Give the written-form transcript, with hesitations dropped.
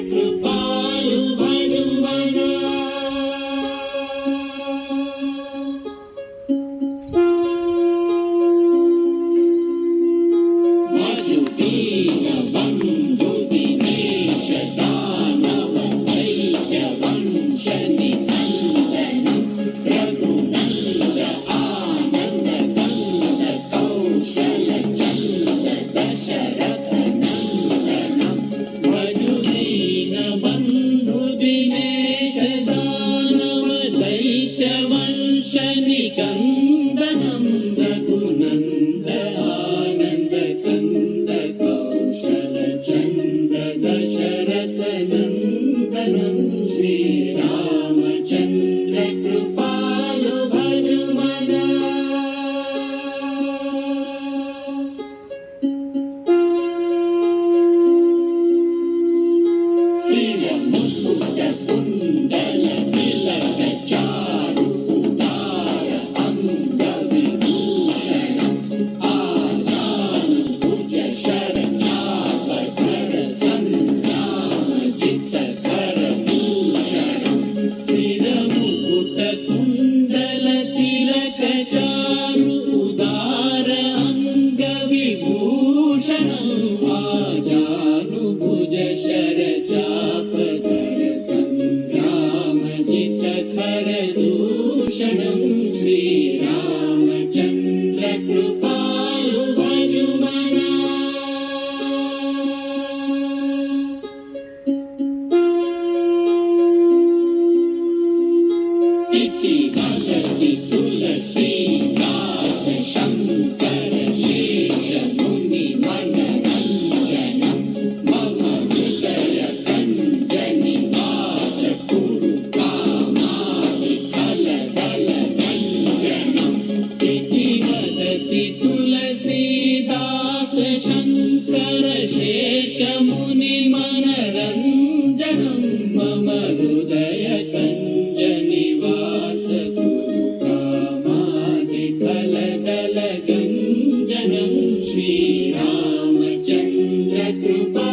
कृपालु भजुमना भजुदीन बंधु दिनेश दानव दैत्य वंश निकंदनम रघुनंद आनंद कंद कौशल चंद दशरथ नंदनम भजुदीन बंधु दिनेश दानव दैत्य वंश निकंदनम रघुनंद आनंद कंद कौशल चंद दशरथ नंदनम श्री रामचंद्र कृपालु भजुमना सिर मुकुट कुंडल तिलक चारु उदार अंग विभूषणम आजानु भुज शर चाप धर संग्राम जित कर भूषणम सिर मुकुट कुंडल तिलक चारु उदार अंग विभूषणम आजानु भुज शर चाप धर संग्राम जित कर दूषणम श्री रामचंद्र कृपालु भजुमना इति वदति तुलसीदास शंकर शेष मुनि मनरंजनम मम हृदय कंज निवास कुरु कामादि कलदल रंजनम इति वदति तुलसीदास शंकर शेष मुनि मनरंजनम मम हृदय कंज निवास कुरु कामादि कलदल गंजनम श्री रामचंद्र कृपा